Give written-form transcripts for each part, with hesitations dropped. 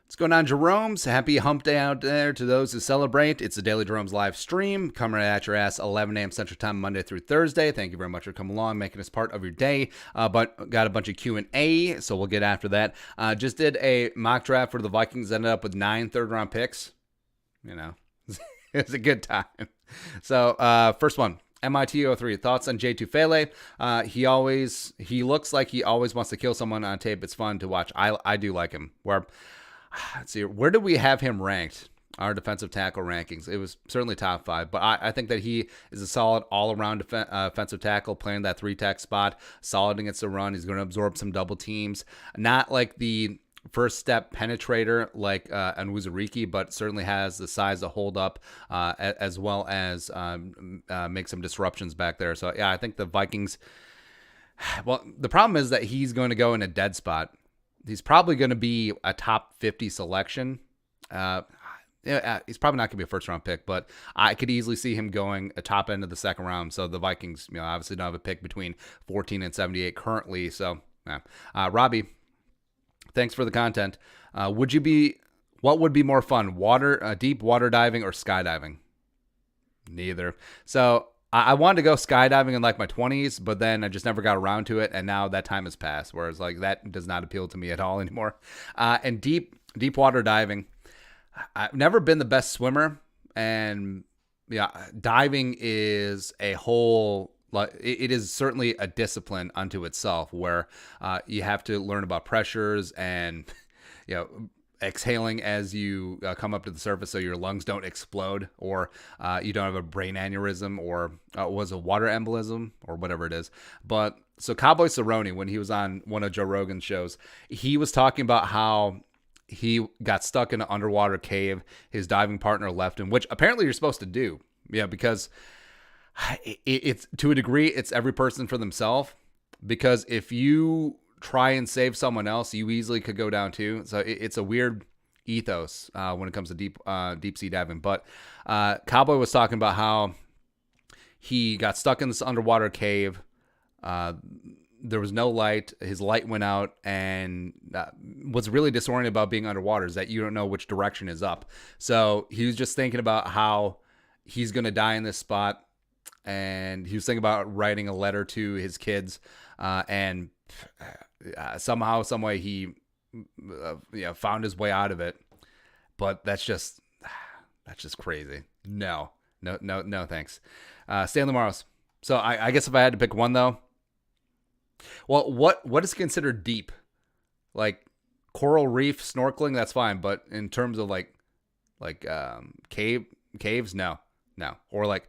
What's going on, Jeromes? Happy hump day out there to those who celebrate. It's the Daily Jeromes live stream coming at your ass 11 a.m. Central Time, Monday through Thursday. Thank you very much for coming along, making us part of your day. But got a bunch of Q&A, so we'll get after that. Just did a mock draft for the Vikings. Ended up with 9 third-round picks. You know, it's a good time. So first one. MIT03, thoughts on Tufele? He looks like he always wants to kill someone on tape. It's fun to watch. I do like him. Let's see, where do we have him ranked? Our defensive tackle rankings. It was certainly top 5, but I think that he is a solid all-around offensive tackle, playing that 3-tech spot, solid against the run. He's going to absorb some double teams. Not like the first step penetrator like Nwuzurike, but certainly has the size to hold up as well as make some disruptions back there. So, yeah, I think the Vikings, well, the problem is that he's going to go in a dead spot. He's probably going to be a top 50 selection. He's probably not going to be a first-round pick, but I could easily see him going a top end of the second round. So the Vikings, obviously don't have a pick between 14 and 78 currently. So, Robbie, thanks for the content. What would be more fun, deep water diving or skydiving? Neither. So I wanted to go skydiving in like my 20s, but then I just never got around to it, and now that time has passed, whereas like that does not appeal to me at all anymore. And deep water diving, I've never been the best swimmer, and diving is a whole, it is certainly a discipline unto itself, where you have to learn about pressures and exhaling as you come up to the surface so your lungs don't explode, or you don't have a brain aneurysm, or was a water embolism, or whatever it is. But so Cowboy Cerrone, when he was on one of Joe Rogan's shows, he was talking about how he got stuck in an underwater cave. His diving partner left him, which apparently you're supposed to do. Yeah, because it's to a degree, it's every person for themselves. Because if you try and save someone else, you easily could go down too. So it's a weird ethos when it comes to deep sea diving. But Cowboy was talking about how he got stuck in this underwater cave. There was no light. His light went out, and what's really disorienting about being underwater is that you don't know which direction is up. So he was just thinking about how he's going to die in this spot, and he was thinking about writing a letter to his kids, and somehow, some way, he found his way out of it. But that's just crazy. No, thanks. Stanley Morris. So I guess if I had to pick one though, well, what is considered deep? Like coral reef snorkeling, that's fine. But in terms of like caves, no. Or like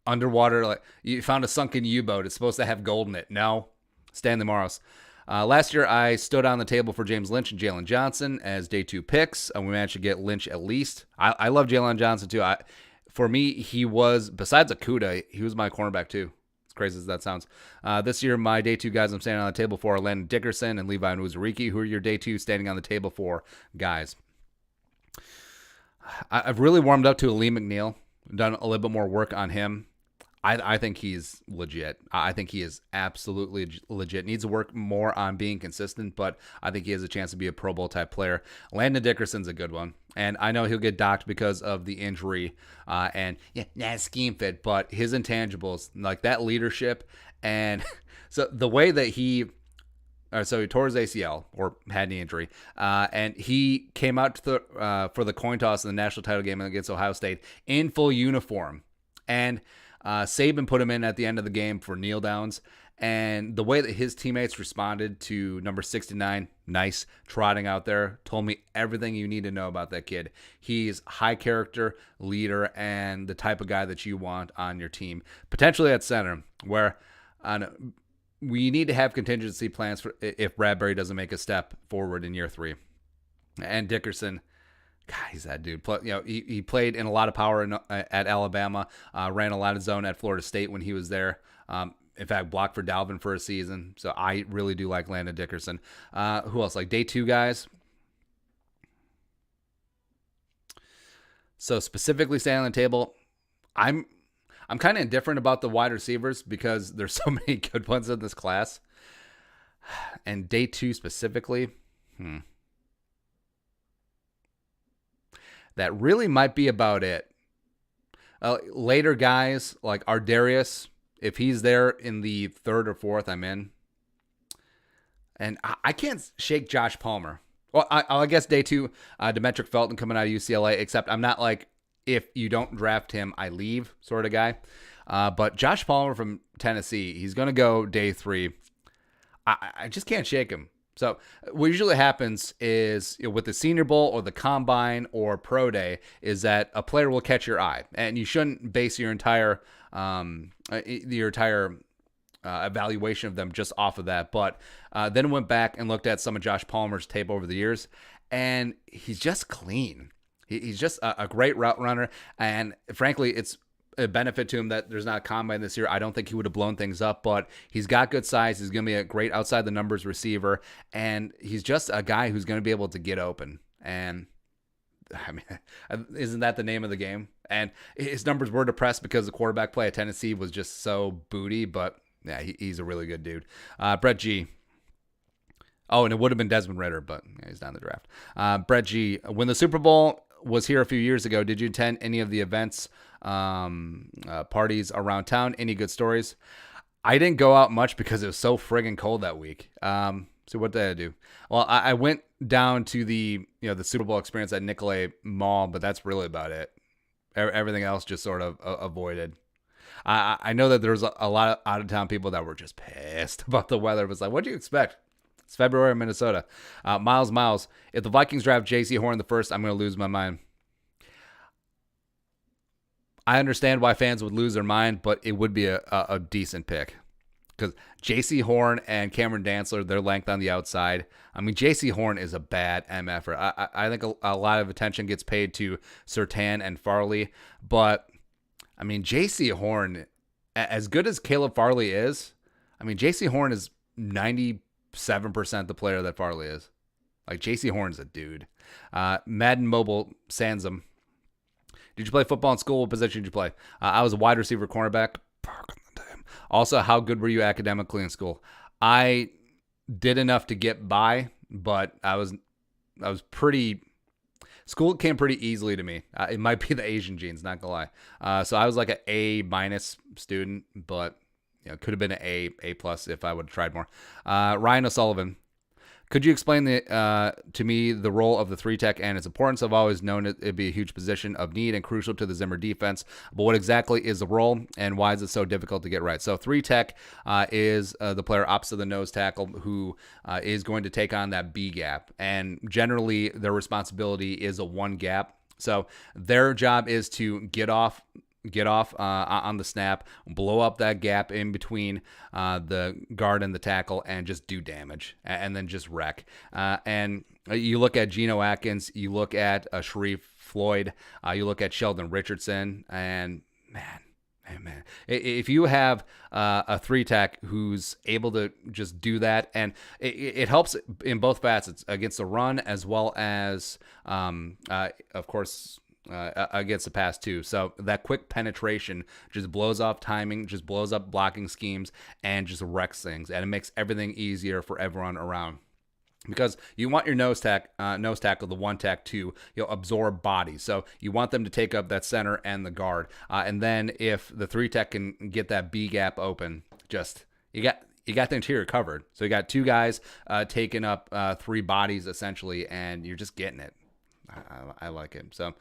underwater, like you found a sunken U-boat, it's supposed to have gold in it. No. Stanley Morris. Last year, I stood on the table for James Lynch and Jalen Johnson as day 2 picks, and we managed to get Lynch at least. I love Jalen Johnson, too. For me, he was, besides Akuda, he was my cornerback, too. As crazy as that sounds. This year, my day 2 guys I'm standing on the table for are Landon Dickerson and Levi Nwuzurike. Who are your day 2 standing on the table for guys? I've really warmed up to Lee McNeil, done a little bit more work on him. I think he's legit. I think he is absolutely legit. Needs to work more on being consistent, but I think he has a chance to be a Pro Bowl type player. Landon Dickerson's a good one. And I know he'll get docked because of the injury and scheme fit, but his intangibles, like that leadership, and so the way that he tore his ACL or had an injury, and he came out to for the coin toss in the national title game against Ohio State in full uniform. And Saban put him in at the end of the game for kneel downs, and the way that his teammates responded to number 69, nice, trotting out there, told me everything you need to know about that kid. He's high character, leader, and the type of guy that you want on your team, potentially at center, where we need to have contingency plans for if Bradbury doesn't make a step forward in year 3. And Dickerson, God, he's that dude. He played in a lot of power at Alabama, ran a lot of zone at Florida State when he was there. In fact, blocked for Dalvin for a season. So I really do like Landon Dickerson. Who else? Like day 2 guys. So specifically staying on the table, I'm kind of indifferent about the wide receivers because there's so many good ones in this class. And day 2 specifically, that really might be about it. Later guys like Ardarius, if he's there in the third or fourth, I'm in. And I can't shake Josh Palmer. Well, I guess day 2, Demetric Felton coming out of UCLA, except I'm not like, if you don't draft him, I leave sort of guy. But Josh Palmer from Tennessee, he's going to go day 3. I just can't shake him. So what usually happens is, with the Senior Bowl or the Combine or Pro Day, is that a player will catch your eye, and you shouldn't base your entire evaluation of them just off of that. But then went back and looked at some of Josh Palmer's tape over the years, and he's just clean. He's just a great route runner, and frankly, it's a benefit to him that there's not a combine this year. I don't think he would have blown things up, but he's got good size. He's going to be a great outside the numbers receiver, and he's just a guy who's going to be able to get open. And I mean, isn't that the name of the game? And his numbers were depressed because the quarterback play at Tennessee was just so booty, but yeah, he's a really good dude. Brett G. Oh, and it would have been Desmond Ridder, but he's not in the draft. Brett G. When the Super Bowl was here a few years ago, did you attend any of the events, parties around town? Any good stories? I didn't go out much because it was so friggin' cold that week. So what did I do? Well, I went down to the Super Bowl experience at Nicolay Mall, but that's really about it. Everything else just sort of avoided. I know that there's a lot of out-of-town people that were just pissed about the weather. It was like, what do you expect? It's February in Minnesota. Miles, if the Vikings draft Jaycee Horn the first, I'm going to lose my mind. I understand why fans would lose their mind, but it would be a decent pick. Because Jaycee Horn and Cameron Dantzler, their length on the outside. I mean, Jaycee Horn is a bad MFer. I think a lot of attention gets paid to Surtain and Farley. But, I mean, Jaycee Horn, as good as Caleb Farley is, I mean, Jaycee Horn is 97% the player that Farley is. Like, Jaycee Horn's a dude. Madden Mobile Sansom. Did you play football in school? What position did you play? I was a wide receiver cornerback. Also, how good were you academically in school? I did enough to get by, but I was pretty. School came pretty easily to me. It might be the Asian genes, not gonna lie. So I was like an A- student, but could have been an A+ if I would have tried more. Ryan O'Sullivan. Could you explain to me the role of the 3-tech and its importance? I've always known it'd be a huge position of need and crucial to the Zimmer defense, but what exactly is the role and why is it so difficult to get right? So 3-tech is the player opposite the nose tackle who is going to take on that B gap, and generally their responsibility is a 1 gap. So their job is to get off on the snap, blow up that gap in between the guard and the tackle, and just do damage, and then just wreck. And you look at Geno Atkins, you look at Sharif Floyd, you look at Sheldon Richardson, and man, if you have a 3-tech who's able to just do that, and it helps in both facets, against the run as well as, of course, against the pass too. So that quick penetration just blows off timing, just blows up blocking schemes, and just wrecks things, and it makes everything easier for everyone around. Because you want your nose tackle, the 1-tech, to absorb body. So you want them to take up that center and the guard. And then if the 3-tech can get that B gap open, just you got the interior covered. So you got 2 guys taking up 3 bodies essentially, and you're just getting it. I like it. So,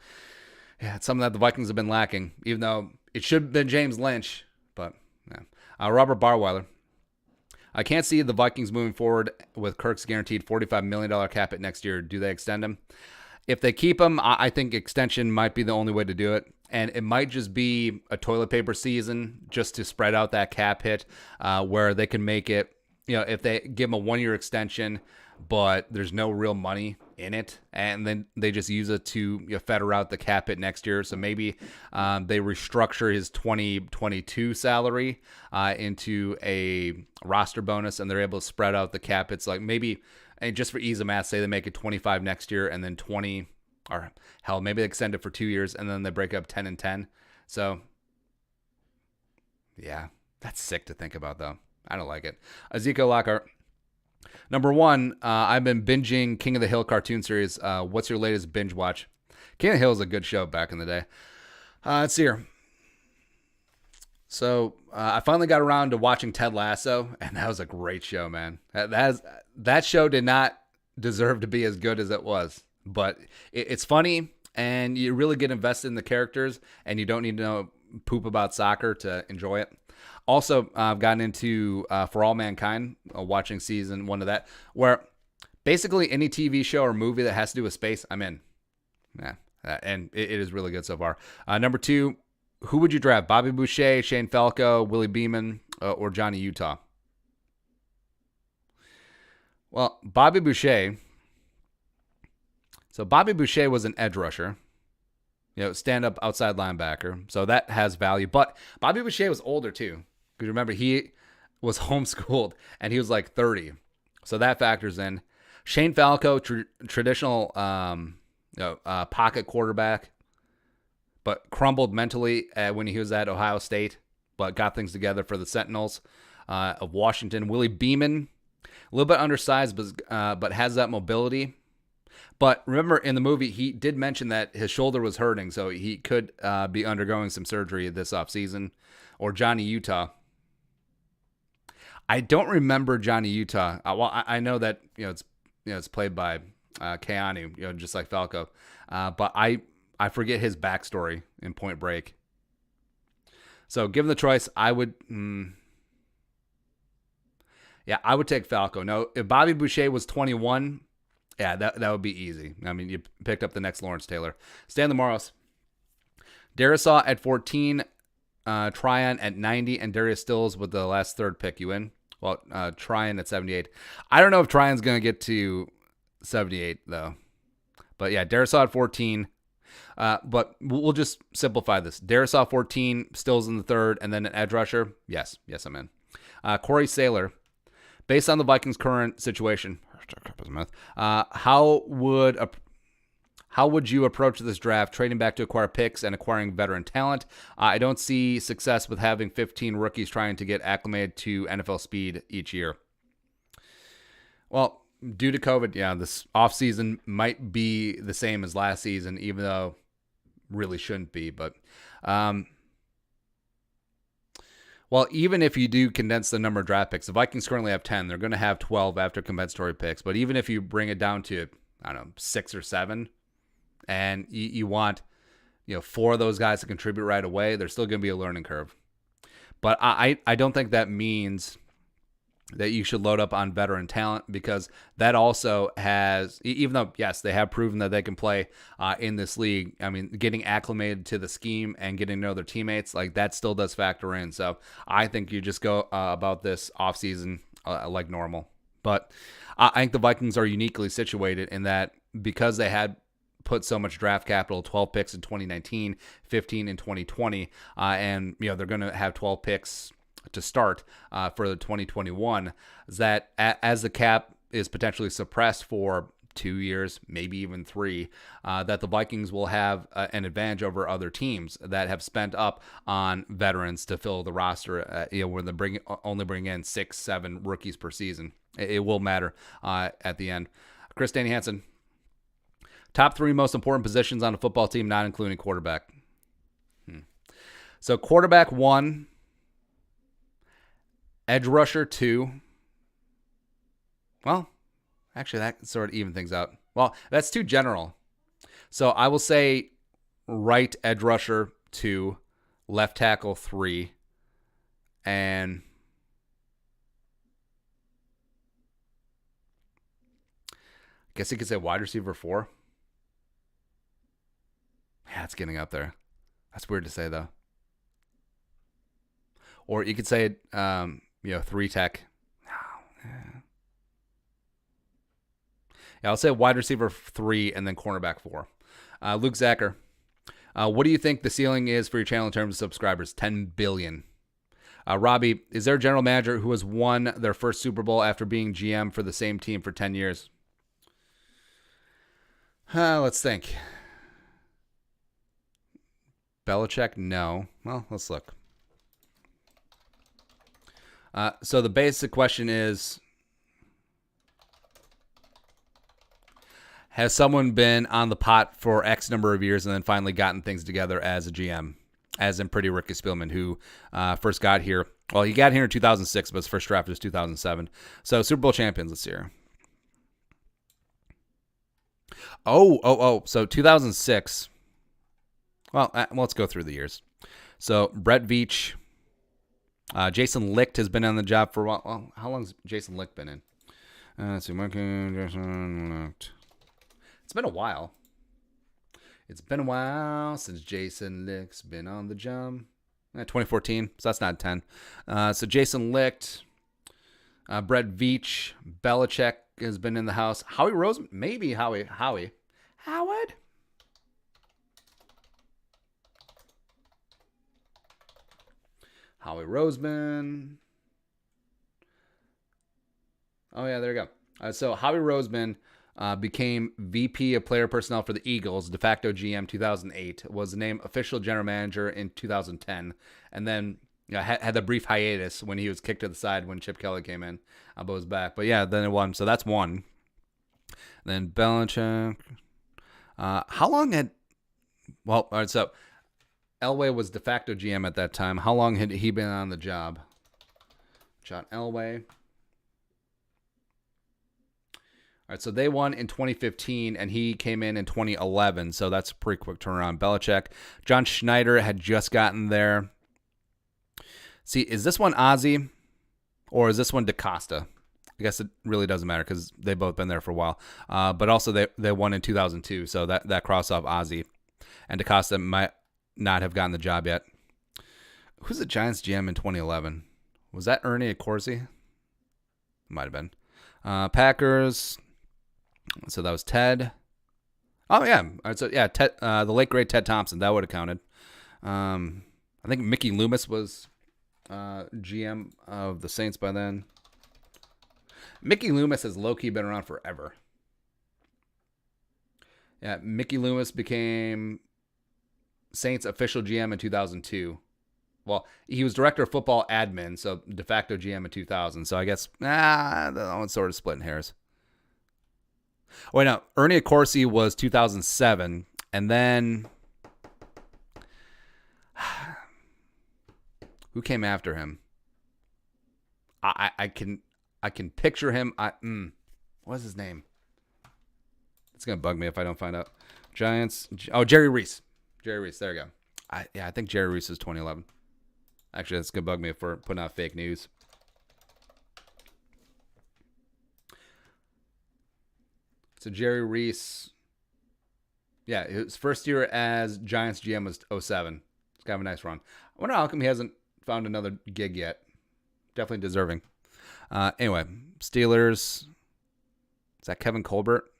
yeah, it's something that the Vikings have been lacking, even though it should have been James Lynch. But, yeah. Robert Barweiler. I can't see the Vikings moving forward with Kirk's guaranteed $45 million cap hit next year. Do they extend him? If they keep him, I think extension might be the only way to do it. And it might just be a toilet paper season just to spread out that cap hit, where they can make it, if they give him a 1-year extension, but there's no real money in it, and then they just use it to feather out the cap hit next year. So maybe they restructure his 2022 salary into a roster bonus, and they're able to spread out the cap hits. Like maybe, and just for ease of math, say they make it 25 next year, and then 20, or hell, maybe they extend it for 2 years, and then they break up 10 and 10. So yeah, that's sick to think about, though. I don't like it. Ezekiel Lockhart. Number 1, I've been binging King of the Hill cartoon series. What's your latest binge watch? King of the Hill is a good show back in the day. Let's see here. So I finally got around to watching Ted Lasso, and that was a great show, man. That show did not deserve to be as good as it was, but it's funny, and you really get invested in the characters, and you don't need to know poop about soccer to enjoy it. Also, I've gotten into For All Mankind, watching season 1 of that, where basically any TV show or movie that has to do with space, I'm in. Yeah, and it is really good so far. Number 2, who would you draft? Bobby Boucher, Shane Falco, Willie Beeman, or Johnny Utah? Well, Bobby Boucher. So Bobby Boucher was an edge rusher. Stand-up outside linebacker. So that has value. But Bobby Boucher was older, too. Because remember, he was homeschooled, and he was like 30. So that factors in. Shane Falco, traditional pocket quarterback, but crumbled mentally when he was at Ohio State, but got things together for the Sentinels of Washington. Willie Beeman, a little bit undersized, but has that mobility. But remember, in the movie, he did mention that his shoulder was hurting, so he could be undergoing some surgery this offseason. Or Johnny Utah. I don't remember Johnny Utah. Well, I know that it's played by Keanu, just like Falco. But I forget his backstory in Point Break. So, given the choice, I would. I would take Falco. No, if Bobby Boucher was 21, that would be easy. I mean, you picked up the next Lawrence Taylor. Stan the Moros. Darisaw at 14, Tryon at 90, and Darius Stills with the last third pick. You in? Well, Tryon at 78. I don't know if Tryon's going to get to 78, though. But yeah, Darisaw at 14. But we'll just simplify this. Darisaw 14, Stills in the third, and then an edge rusher. Yes, I'm in. Corey Saylor. Based on the Vikings' current situation, how would you approach this draft, trading back to acquire picks and acquiring veteran talent? I don't see success with having 15 rookies trying to get acclimated to NFL speed each year. Well, due to COVID, this offseason might be the same as last season, even though really shouldn't be. But, even if you do condense the number of draft picks, the Vikings currently have 10. They're going to have 12 after compensatory picks. But even if you bring it down to, 6 or 7, and you want, 4 of those guys to contribute right away, there's still going to be a learning curve. But I don't think that means that you should load up on veteran talent, because that also has, even though, yes, they have proven that they can play in this league, I mean, getting acclimated to the scheme and getting to know their teammates, like that still does factor in. So I think you just go about this offseason like normal. But I think the Vikings are uniquely situated in that because they had put so much draft capital, 12 picks in 2019, 15 in 2020, and they're going to have 12 picks to start for the 2021, is that as the cap is potentially suppressed for 2 years, maybe even 3, that the Vikings will have an advantage over other teams that have spent up on veterans to fill the roster, where they only bring in 6, 7 rookies per season. It will matter at the end. Chris Danny Hansen, top 3 most important positions on a football team, not including quarterback. So quarterback 1, edge rusher 2. Well, actually, that sort of even things out. Well, that's too general. So I will say right edge rusher 2, left tackle 3, and I guess you could say wide receiver 4. Yeah, it's getting up there. That's weird to say, though. Or you could say, 3 tech. Yeah, I'll say wide receiver 3 and then cornerback 4. Luke Zacher, what do you think the ceiling is for your channel in terms of subscribers? 10 billion. Robbie, is there a general manager who has won their first Super Bowl after being GM for the same team for 10 years? Let's think. Belichick? No. Well, let's look. So the basic question is, Has someone been on the pot for X number of years and then finally gotten things together as a GM? As in Pretty Ricky Spielman, who first got here. Well, he got here in 2006, but his first draft was 2007. So Super Bowl champions this year. So 2006. Well, let's go through the years. So Brett Veach, Jason Licht has been on the job for a while. Well, how long has Jason Licht been in? Let's see, Jason Licht. It's been a while. It's been a while since Jason Licht's been on the job. 2014, so that's not 10. So Jason Licht, Brett Veach, Belichick has been in the house. Howie Roseman, maybe Howard. Howie Roseman. Oh, yeah, there you go. So Howie Roseman became VP of Player Personnel for the Eagles, de facto GM 2008, was named official general manager in 2010, and then had a brief hiatus when he was kicked to the side when Chip Kelly came in, but was back. But yeah, then it won. So that's one. Then Belichick. How long had... Well, all right, so Elway was de facto GM at that time. How long had he been on the job? John Elway. All right, so they won in 2015, and he came in 2011, so that's a pretty quick turnaround. Belichick. John Schneider had just gotten there. See, is this one Ozzie, or is this one DaCosta? I guess it really doesn't matter because they've both been there for a while. But also they won in 2002, so that crossed off Ozzie. And DaCosta might not have gotten the job yet. Who's the Giants GM in 2011? Was that Ernie Accorsi? Might have been. Packers. So that was Ted. Oh, yeah. All right, so, yeah, Ted, the late, great Ted Thompson. That would have counted. I think Mickey Loomis was GM of the Saints by then. Mickey Loomis has low-key been around forever. Yeah, Mickey Loomis became Saints official GM in 2002. Well, he was director of football admin, so de facto GM in 2000. So I guess, that one's sort of splitting hairs. Wait, no, Ernie Accorsi was 2007, and then who came after him? I can picture him. What's his name? It's gonna bug me if I don't find out. Giants. Oh, Jerry Reese. Jerry Reese. There you go. I think Jerry Reese is 2011. Actually, that's gonna bug me if we're putting out fake news. So Jerry Reese, yeah, his first year as Giants GM was 2007. It's kind of a nice run. I wonder how come he hasn't found another gig yet. Definitely deserving. Anyway, Steelers. Is that Kevin Colbert?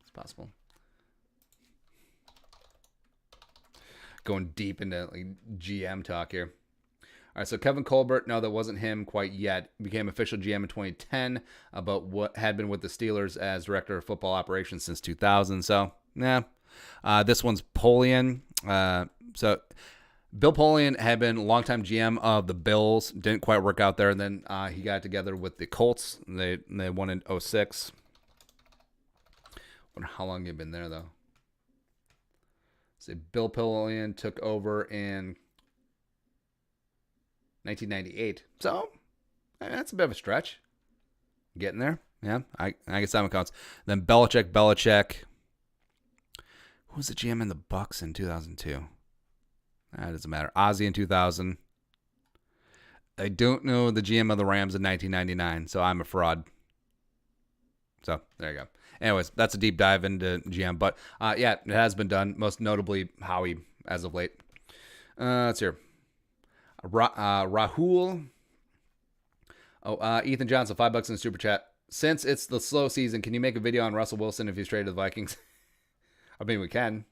It's possible. Going deep into like GM talk here. All right, so Kevin Colbert, no, that wasn't him quite yet. Became official GM in 2010, but what had been with the Steelers as director of football operations since 2000. So, this one's Polian. So Bill Polian had been a longtime GM of the Bills. Didn't quite work out there. And then he got together with the Colts. They won in 2006. Wonder how long he'd been there, though. So Bill Polian took over in 1998. So, that's a bit of a stretch. Getting there. Yeah, I guess that one counts. Then Belichick. Who was the GM in the Bucks in 2002? That doesn't matter. Ozzie in 2000. I don't know the GM of the Rams in 1999, so I'm a fraud. So, there you go. Anyways, that's a deep dive into GM. But, yeah, it has been done. Most notably, Howie, as of late. Let's hear. Rahul. Ethan Johnson, $5 in the super chat. Since it's the slow season, can you make a video on Russell Wilson if he's traded to the Vikings? I mean, we can.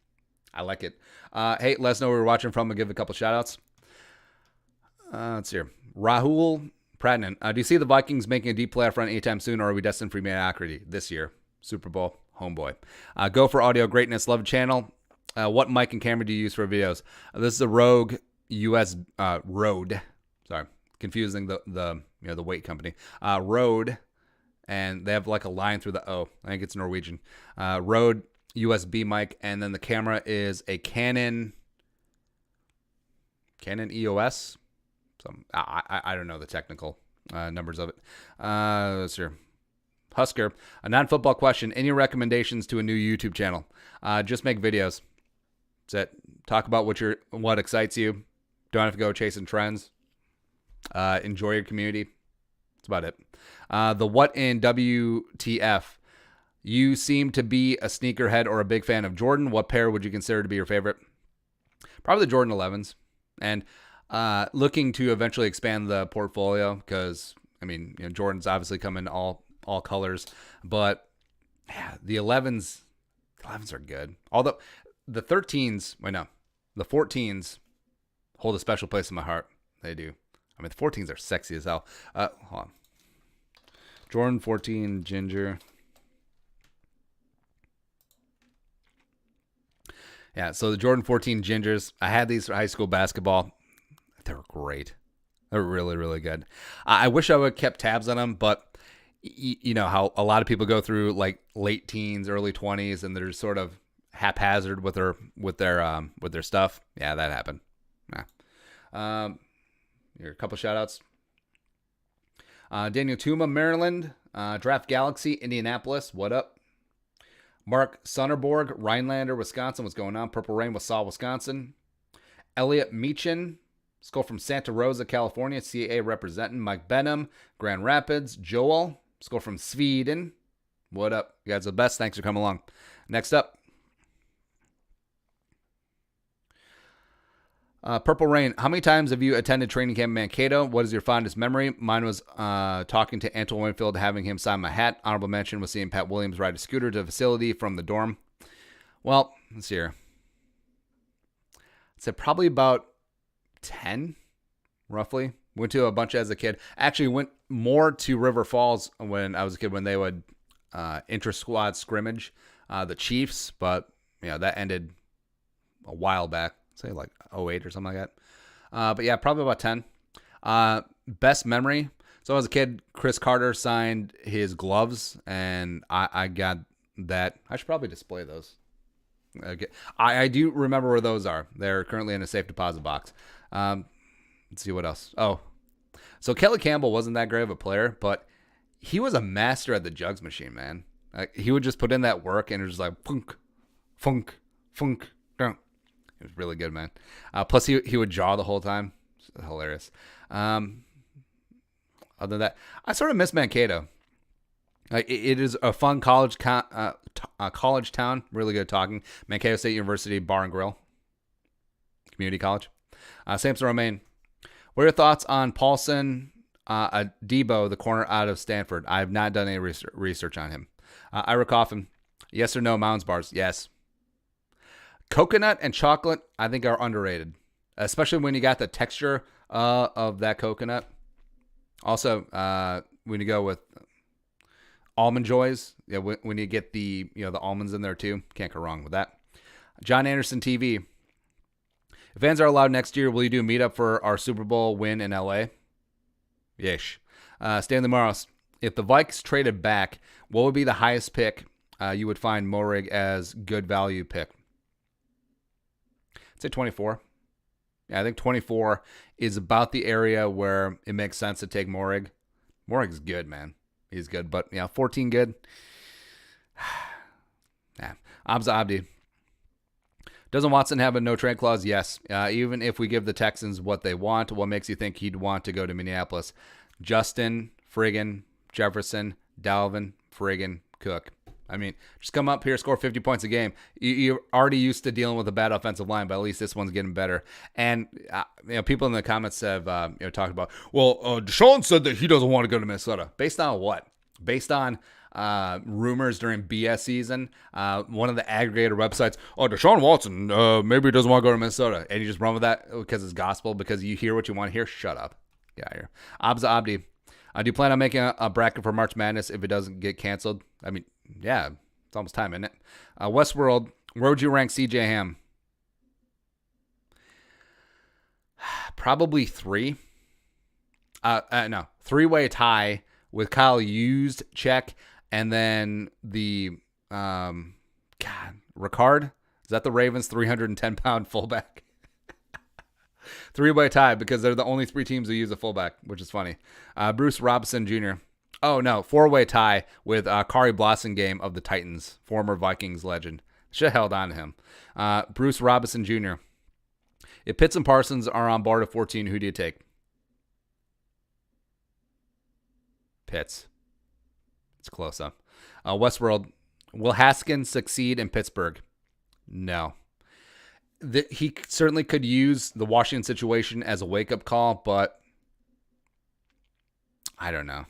I like it. Hey, let us know where we're watching from. We'll give a couple shout outs. Let's see. Rahul Pradnan. Do you see the Vikings making a deep playoff run anytime soon, or are we destined for mediocrity this year? Super Bowl, homeboy. Go for audio greatness. Love the channel. What mic and camera do you use for videos? This is a Rogue US Rode. Sorry, confusing the weight company. Rode and they have like a line through the O. I think it's Norwegian. Rode USB mic, and then the camera is a Canon EOS. I don't know the technical numbers of it. Let's see. Husker, a non-football question. Any recommendations to a new YouTube channel? Just make videos. That's it. Talk about what excites you. Don't have to go chasing trends. Enjoy your community. That's about it. The what in WTF? You seem to be a sneakerhead or a big fan of Jordan. What pair would you consider to be your favorite? Probably the Jordan 11s. And looking to eventually expand the portfolio because, I mean, Jordan's obviously come in all colors. But yeah, the 11s are good. Although the 13s, the 14s hold a special place in my heart. They do. I mean, the 14s are sexy as hell. Hold on. Jordan 14 Ginger. Yeah, so the Jordan 14 Gingers, I had these for high school basketball. They were great. They were really, really good. I wish I would have kept tabs on them, but you know how a lot of people go through like late teens, early 20s, and they're just sort of haphazard with their stuff. Yeah, that happened. Yeah. Here, a couple shout outs. Daniel Tuma, Maryland. Draft Galaxy, Indianapolis. What up? Mark Sonnerborg, Rhinelander, Wisconsin. What's going on? Purple Rain, Wausau, Wisconsin. Elliot Meechin, Skull from Santa Rosa, California. CA representing. Mike Benham, Grand Rapids. Joel, Skull from Sweden. What up? You guys are the best. Thanks for coming along. Next up. Purple Rain, how many times have you attended training camp in Mankato? What is your fondest memory? Mine was talking to Antoine Winfield, having him sign my hat. Honorable mention was seeing Pat Williams ride a scooter to the facility from the dorm. Well, let's see here. I'd say probably about 10, roughly. Went to a bunch as a kid. Actually went more to River Falls when I was a kid when they would inter-squad scrimmage the Chiefs, but that ended a while back. Say like 08 or something like that. But yeah, probably about 10. Best memory. So as a kid, Chris Carter signed his gloves, and I got that. I should probably display those. Okay. I do remember where those are. They're currently in a safe deposit box. Let's see what else. Oh, so Kelly Campbell wasn't that great of a player, but he was a master at the jugs machine, man. He would just put in that work, and it was just like funk, funk, funk, down. It was really good, man. Plus, he would jaw the whole time. It's hilarious. Other than that, I sort of miss Mankato. It is a fun college town. Really good talking. Mankato State University Bar and Grill. Community college. Samson Romaine. What are your thoughts on Paulson Debo, the corner out of Stanford? I have not done any research on him. Ira Coffin. Yes or no, Mounds bars? Yes. Coconut and chocolate, I think, are underrated, especially when you got the texture of that coconut. Also, when you go with Almond Joys, when you get the the almonds in there too, can't go wrong with that. John Anderson TV. If fans are allowed next year, will you do a meetup for our Super Bowl win in LA? Yesh. Stanley Morris. If the Vikes traded back, what would be the highest pick you would find Morig as good value pick? I'd say 24. Yeah, I think 24 is about the area where it makes sense to take Morig. Morig's good, man. He's good, but 14 good. Yeah. Abza Abdi. Doesn't Watson have a no trade clause? Yes. Even if we give the Texans what they want, what makes you think he'd want to go to Minneapolis? Justin, Friggin, Jefferson, Dalvin, Friggin, Cook. I mean, just come up here, score 50 points a game. You're already used to dealing with a bad offensive line, but at least this one's getting better. And people in the comments have talked about, Deshaun said that he doesn't want to go to Minnesota. Based on what? Based on rumors during BS season. One of the aggregator websites, Deshaun Watson maybe doesn't want to go to Minnesota. And you just run with that because it's gospel, because you hear what you want to hear. Shut up. Get out of here. Abza Abdi. Do you plan on making a bracket for March Madness if it doesn't get canceled? I mean, yeah, it's almost time, isn't it? Westworld, where would you rank CJ Ham? Probably 3. No, 3-way tie with Kyle used check, and then the Ricard, is that the Ravens 310-pound fullback? 3-way tie because they're the only 3 teams who use a fullback, which is funny. Bruce Robinson Jr. Oh no, 4-way tie with Kari Blossengame of the Titans, former Vikings legend. Should have held on to him. Bruce Robinson Jr. If Pitts and Parsons are on board at 14, who do you take? Pitts. It's close up. Westworld. Will Haskins succeed in Pittsburgh? No. He certainly could use the Washington situation as a wake-up call, but I don't know.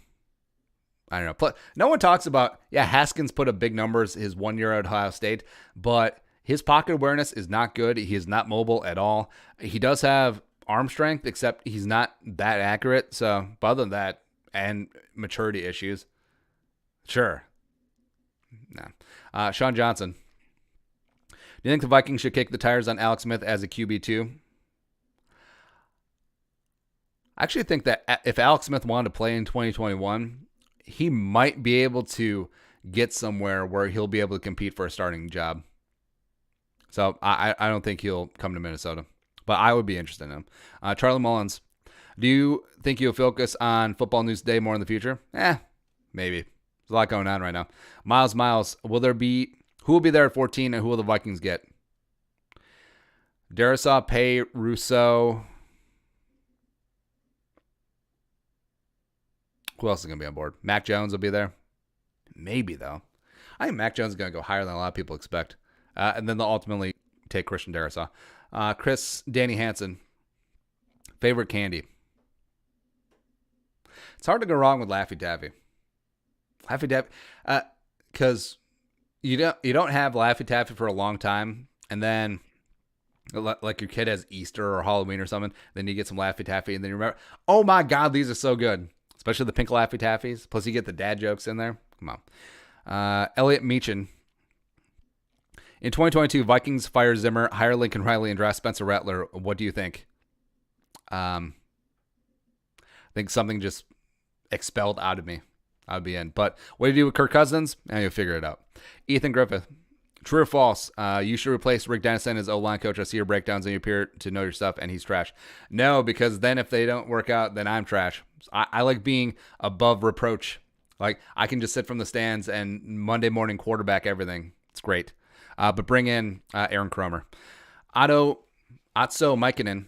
No one talks about, Haskins put up big numbers his 1 year at Ohio State, but his pocket awareness is not good. He is not mobile at all. He does have arm strength, except he's not that accurate. So, but other than that, and maturity issues, sure. No. Sean Johnson. Do you think the Vikings should kick the tires on Alex Smith as a QB2? I actually think that if Alex Smith wanted to play in 2021, he might be able to get somewhere where he'll be able to compete for a starting job. So I don't think he'll come to Minnesota, but I would be interested in him. Charlie Mullins, do you think you'll focus on Football News Today more in the future? Maybe. There's a lot going on right now. Miles, who will be there at 14 and who will the Vikings get? Darisaw, Pay, Rousseau. Who else is going to be on board? Mac Jones will be there. Maybe, though. I think Mac Jones is going to go higher than a lot of people expect. And then they'll ultimately take Christian Darisaw. Danny Hansen. Favorite candy? It's hard to go wrong with Laffy Taffy. Laffy Taffy, because you don't have Laffy Taffy for a long time, and then like your kid has Easter or Halloween or something, then you get some Laffy Taffy, and then you remember, oh my God, these are so good, especially the pink Laffy Taffies. Plus you get the dad jokes in there. Come on. Elliot Meechin. In 2022, Vikings fire Zimmer, hire Lincoln Riley, and draft Spencer Rattler. What do you think? I think something just expelled out of me. I would be in. But what do you do with Kirk Cousins? You'll figure it out. Ethan Griffith. True or false? You should replace Rick Dennison as O-line coach. I see your breakdowns and you appear to know your stuff, and he's trash. No, because then if they don't work out, then I'm trash. I like being above reproach. Like, I can just sit from the stands and Monday morning quarterback everything. It's great. But bring in Aaron Kromer. Otso Mikkonen.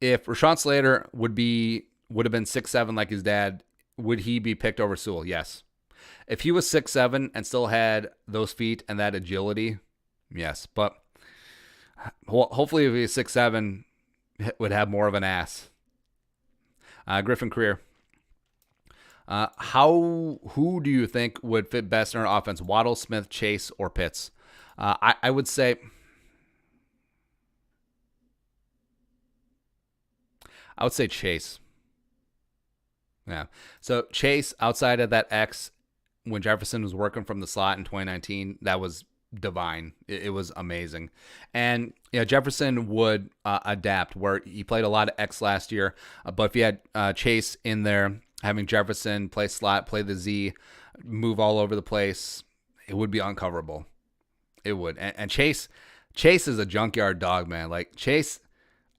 If Rashawn Slater would have been 6'7" like his dad, would he be picked over Sewell? Yes. If he was 6'7" and still had those feet and that agility, yes. But hopefully if he was 6'7", would have more of an ass. Griffin Creer. Who do you think would fit best in our offense? Waddle, Smith, Chase, or Pitts? I would say Chase. Yeah. So Chase, outside of that X, when Jefferson was working from the slot in 2019, that was divine. It was amazing. And Jefferson would adapt, where he played a lot of X last year. But if you had Chase in there, having Jefferson play slot, play the Z, move all over the place, it would be uncoverable. It would. And Chase is a junkyard dog, man. Like, Chase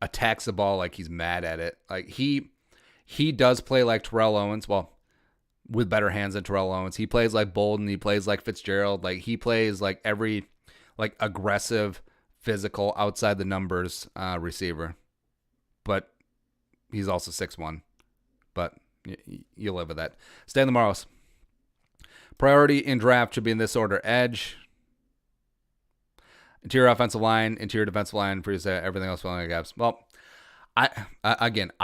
attacks the ball like he's mad at it. Like, he does play like Terrell Owens. Well, with better hands than Terrell Owens. He plays like Bolden. He plays like Fitzgerald. Like, he plays like every aggressive, physical, outside the numbers receiver. But he's also 6'1". But you live with that. Stanley Morrows. Priority in draft should be in this order: edge, interior offensive line, interior defensive line, for you to say everything else filling the gaps. Well, I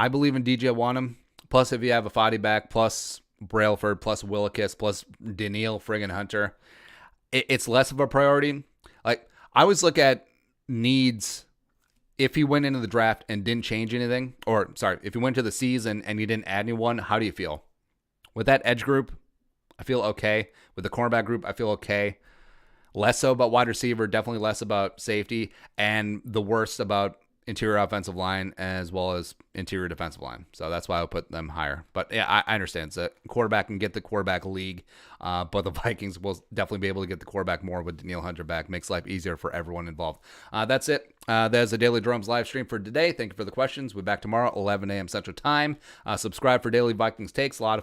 believe in DJ Wanham. Plus, if you have a Foddy back, plus Brailford, plus Willekes, plus Daniil friggin' Hunter, it's less of a priority. Like, I always look at needs. If he went into the draft and didn't change anything, if he went to the season and he didn't add anyone, how do you feel? With that edge group, I feel okay. With the cornerback group, I feel okay. Less so about wide receiver, definitely less about safety, and the worst about interior offensive line as well as interior defensive line. So that's why I would put them higher. But yeah, I understand. So quarterback can get the quarterback league, but the Vikings will definitely be able to get the quarterback more with Danielle Hunter back. Makes life easier for everyone involved. That's it. There's the Daily Jeromes live stream for today. Thank you for the questions. We'll be back tomorrow, 11 a.m. Central Time. Subscribe for daily Vikings takes. A lot of